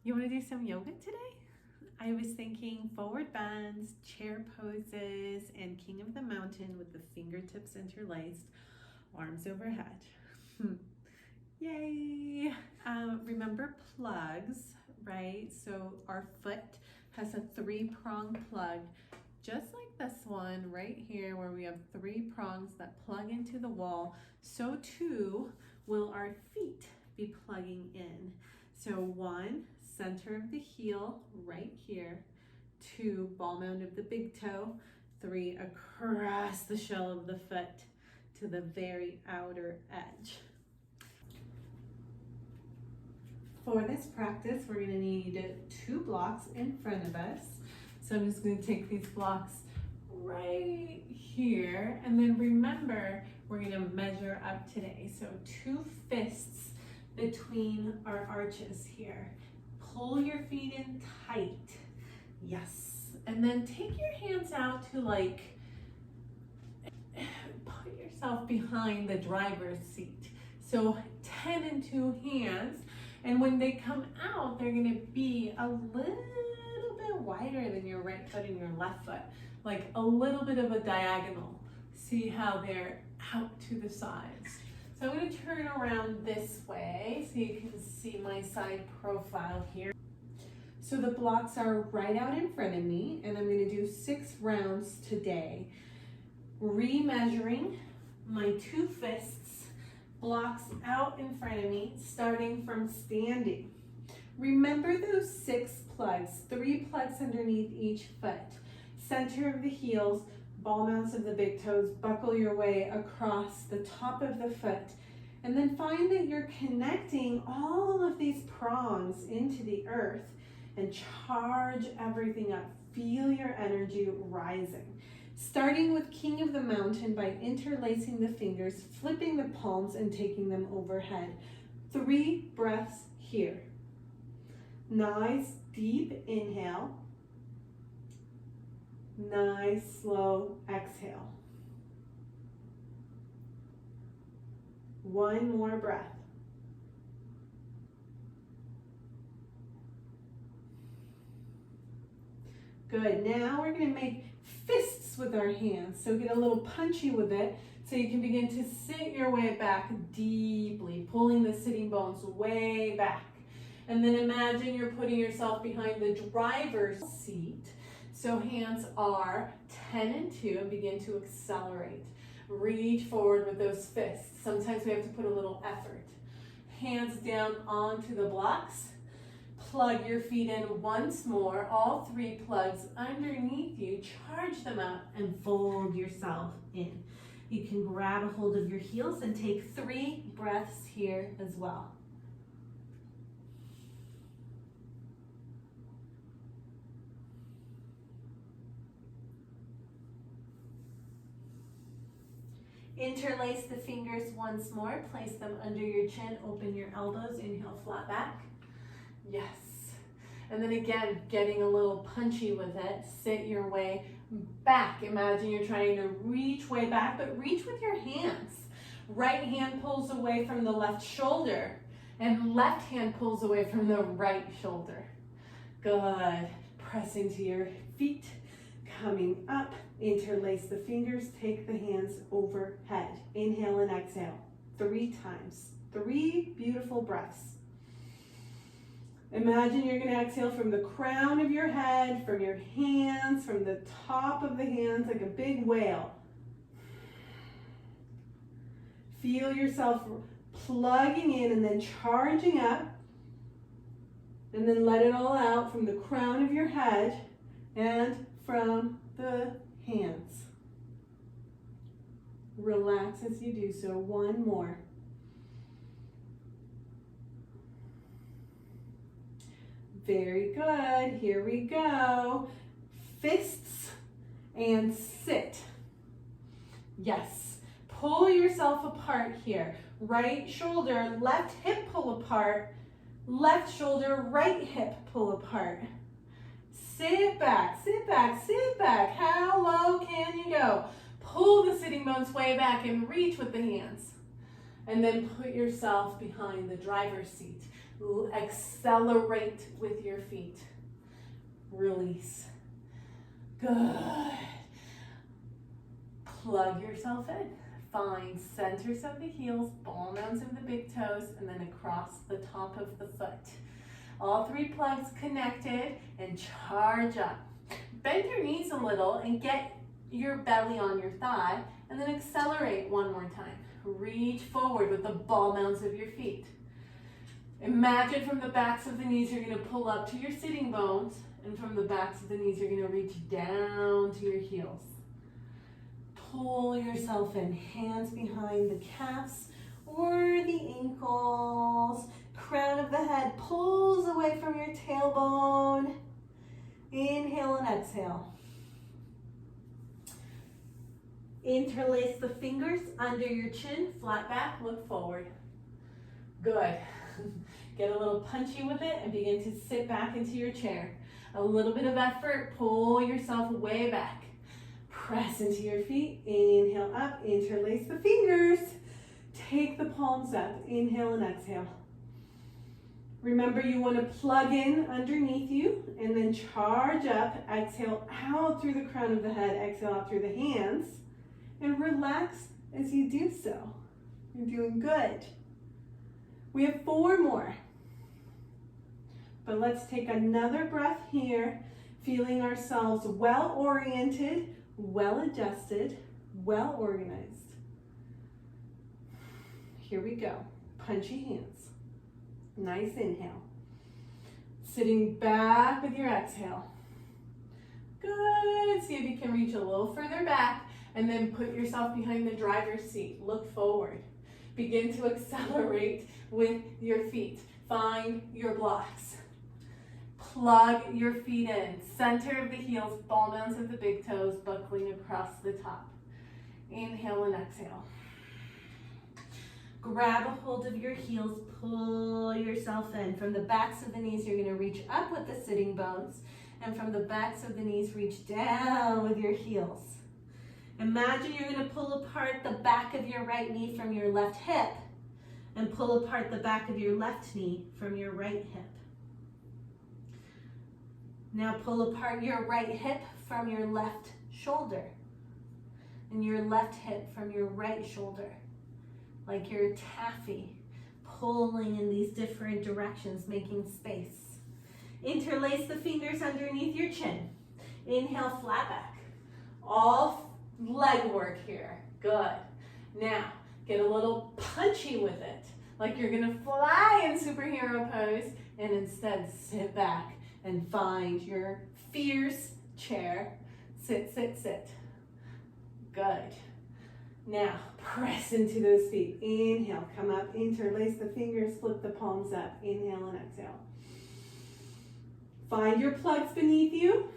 You want to do some yoga today? I was thinking forward bends, chair poses, and King of the Mountain with the fingertips interlaced, arms overhead. Yay! Remember plugs, right? So our foot has a 3-prong plug, just like this one right here, where we have 3 prongs that plug into the wall. So too will our feet be plugging in. So 1, center of the heel right here, 2, ball mound of the big toe, 3, across the shell of the foot to the very outer edge. For this practice, we're going to need 2 blocks in front of us. So I'm just going to take these blocks right here, and then remember, we're going to measure up today. So 2 fists between our arches here. Pull your feet in tight. Yes. And then take your hands out to put yourself behind the driver's seat. So 10 and 2 hands. And when they come out, they're going to be a little bit wider than your right foot and your left foot. Like a little bit of a diagonal. See how they're out to the sides. So I'm going to turn around this way so you can see my side profile here. So the blocks are right out in front of me, and I'm going to do 6 rounds today. Remeasuring my 2 fists, blocks out in front of me, starting from standing. Remember those 6 plugs, 3 plugs underneath each foot. Center of the heels, ball mounts of the big toes, buckle your way across the top of the foot, and then find that you're connecting all of these prongs into the earth and charge everything up. Feel your energy rising. Starting with King of the Mountain by interlacing the fingers, flipping the palms and taking them overhead. 3 breaths here. Nice deep inhale. Nice slow exhale. 1 more breath. Good. Now we're going to make fists with our hands. So get a little punchy with it so you can begin to sit your way back deeply, pulling the sitting bones way back. And then imagine you're putting yourself behind the driver's seat. So hands are 10 and 2 and begin to accelerate. Reach forward with those fists. Sometimes we have to put a little effort. Hands down onto the blocks. Plug your feet in once more. All 3 plugs underneath you. Charge them up and fold yourself in. You can grab a hold of your heels and take 3 breaths here as well. Interlace the fingers once more. Place them under your chin. Open your elbows. Inhale, flat back. Yes. And then again, getting a little punchy with it. Sit your way back. Imagine you're trying to reach way back, but reach with your hands. Right hand pulls away from the left shoulder, and left hand pulls away from the right shoulder. Good. Press into your feet. Coming up, interlace the fingers, take the hands overhead. Inhale and exhale 3 times. 3 beautiful breaths. Imagine you're going to exhale from the crown of your head, from your hands, from the top of the hands like a big whale. Feel yourself plugging in and then charging up. And then let it all out from the crown of your head and from the hands. Relax as you do so. 1 more. Very good. Here we go. Fists and sit. Yes. Pull yourself apart here. Right shoulder, left hip pull apart. Left shoulder, right hip pull apart. Sit back, sit back, sit back. How low can you go? Pull the sitting bones way back and reach with the hands. And then put yourself behind the driver's seat. Accelerate with your feet. Release. Good. Plug yourself in. Find centers of the heels, ball mounds of the big toes, and then across the top of the foot. All three plugs connected, and charge up. Bend your knees a little and get your belly on your thigh, and then accelerate one more time. Reach forward with the ball mounds of your feet. Imagine from the backs of the knees you're going to pull up to your sitting bones, and from the backs of the knees you're going to reach down to your heels. Pull yourself in, hands behind the calves or the ankles. Crown of the head pulls away from your tailbone. Inhale and exhale. Interlace the fingers under your chin, flat back, look forward. Good. Get a little punchy with it and begin to sit back into your chair. A little bit of effort, pull yourself way back. Press into your feet, inhale up, interlace the fingers. Take the palms up, inhale and exhale. Remember, you want to plug in underneath you and then charge up, exhale out through the crown of the head, exhale out through the hands, and relax as you do so. You're doing good. We have 4 more. But let's take another breath here, feeling ourselves well-oriented, well-adjusted, well-organized. Here we go. Punchy hands. Nice inhale. Sitting back with your exhale. Good. See if you can reach a little further back and then put yourself behind the driver's seat. Look forward. Begin to accelerate with your feet. Find your blocks. Plug your feet in. Center of the heels, ball mounds of the big toes, buckling across the top. Inhale and exhale. Grab a hold of your heels, pull yourself in. From the backs of the knees, you're going to reach up with the sitting bones. And from the backs of the knees, reach down with your heels. Imagine you're going to pull apart the back of your right knee from your left hip and pull apart the back of your left knee from your right hip. Now pull apart your right hip from your left shoulder and your left hip from your right shoulder, like you're a taffy, pulling in these different directions, making space. Interlace the fingers underneath your chin. Inhale, flat back. All leg work here. Good. Now, get a little punchy with it, like you're gonna fly in superhero pose, and instead sit back and find your fierce chair. Sit, sit, sit. Good. Now, press into those feet. Inhale, come up, interlace the fingers, flip the palms up. Inhale and exhale. Find your plugs beneath you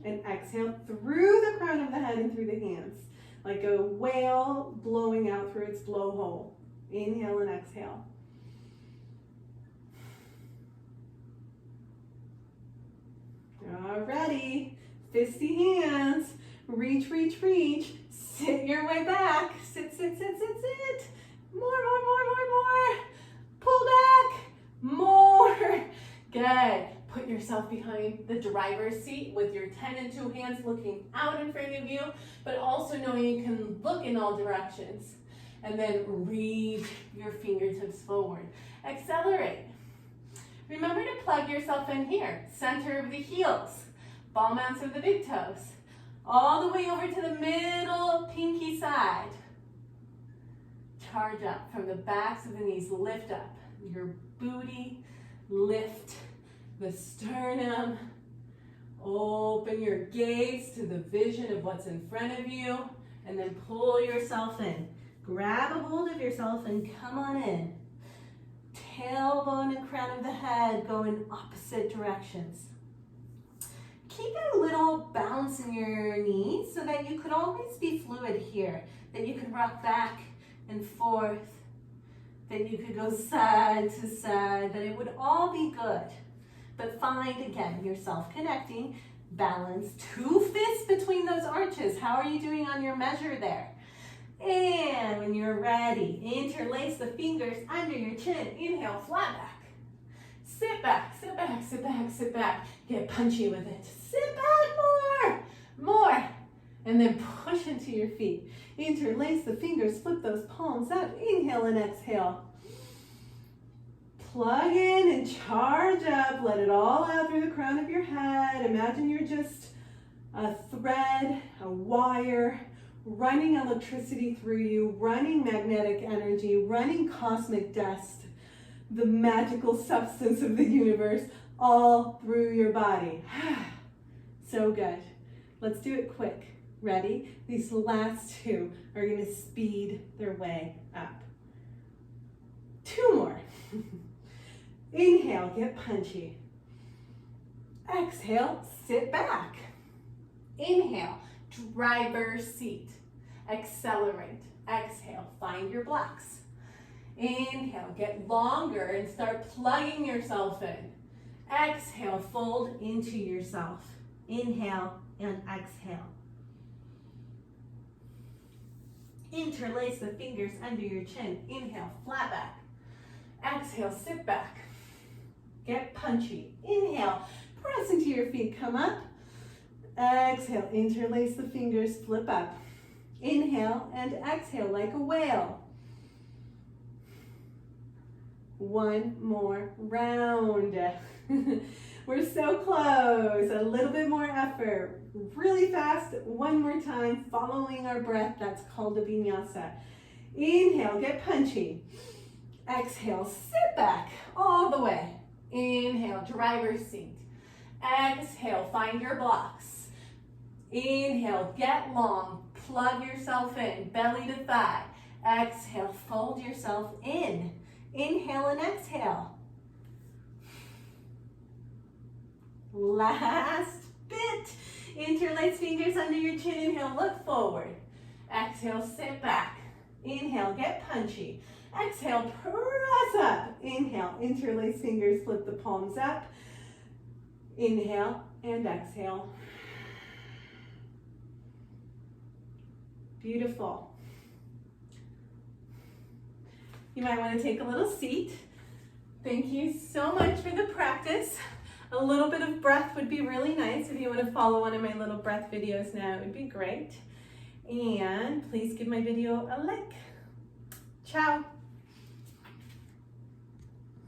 and exhale through the crown of the head and through the hands, like a whale blowing out through its blowhole. Inhale and exhale. Alrighty, fisty hands, reach, reach, reach, sit your way back, sit, sit, sit, sit, sit, more, pull back, more, good. Put yourself behind the driver's seat with your 10 and 2 hands looking out in front of you, but also knowing you can look in all directions, and then reach your fingertips forward, accelerate. Remember to plug yourself in here, center of the heels, ball mounts of the big toes, all the way over to the middle pinky side. Charge up from the backs of the knees, lift up your booty, lift the sternum, open your gaze to the vision of what's in front of you, and then pull yourself in. Grab a hold of yourself and come on in. Tailbone and crown of the head go in opposite directions. Keep a little bounce in your knees so that you could always be fluid here, that you could rock back and forth, that you could go side to side, that it would all be good. But find, again, yourself connecting, balance, 2 fists between those arches. How are you doing on your measure there? And when you're ready, interlace the fingers under your chin. Inhale, flat back. sit back, sit back, sit back, sit back. Get punchy with it. Sit back more. And then push into your feet. Interlace the fingers, flip those palms up. Inhale and exhale. Plug in and charge up. Let it all out through the crown of your head. Imagine you're just a thread, a wire, running electricity through you, running magnetic energy, running cosmic dust, the magical substance of the universe, all through your body. So good. Let's do it quick. Ready? These last two are going to speed their way up. 2 more. Inhale, get punchy. Exhale, sit back. Inhale, driver's seat. Accelerate. Exhale, find your blocks. Inhale, get longer and start plugging yourself in. Exhale, fold into yourself. Inhale and exhale. Interlace the fingers under your chin. Inhale, flat back. Exhale, sit back. Get punchy. Inhale, press into your feet, come up. Exhale, interlace the fingers, flip up. Inhale and exhale like a whale. 1 more round. We're so close. A little bit more effort. Really fast. 1 more time, following our breath. That's called a vinyasa. Inhale, get punchy. Exhale, sit back all the way. Inhale, driver's seat. Exhale, find your blocks. Inhale, get long. Plug yourself in, belly to thigh. Exhale, fold yourself in. Inhale and exhale. Last bit. Interlace fingers under your chin. Inhale, look forward. Exhale, sit back. Inhale, get punchy. Exhale, press up. Inhale, interlace fingers, flip the palms up. Inhale and exhale. Beautiful. You might want to take a little seat. Thank you so much for the practice. A little bit of breath would be really nice. If you want to follow one of my little breath videos now, it would be great. And please give my video a like. Ciao.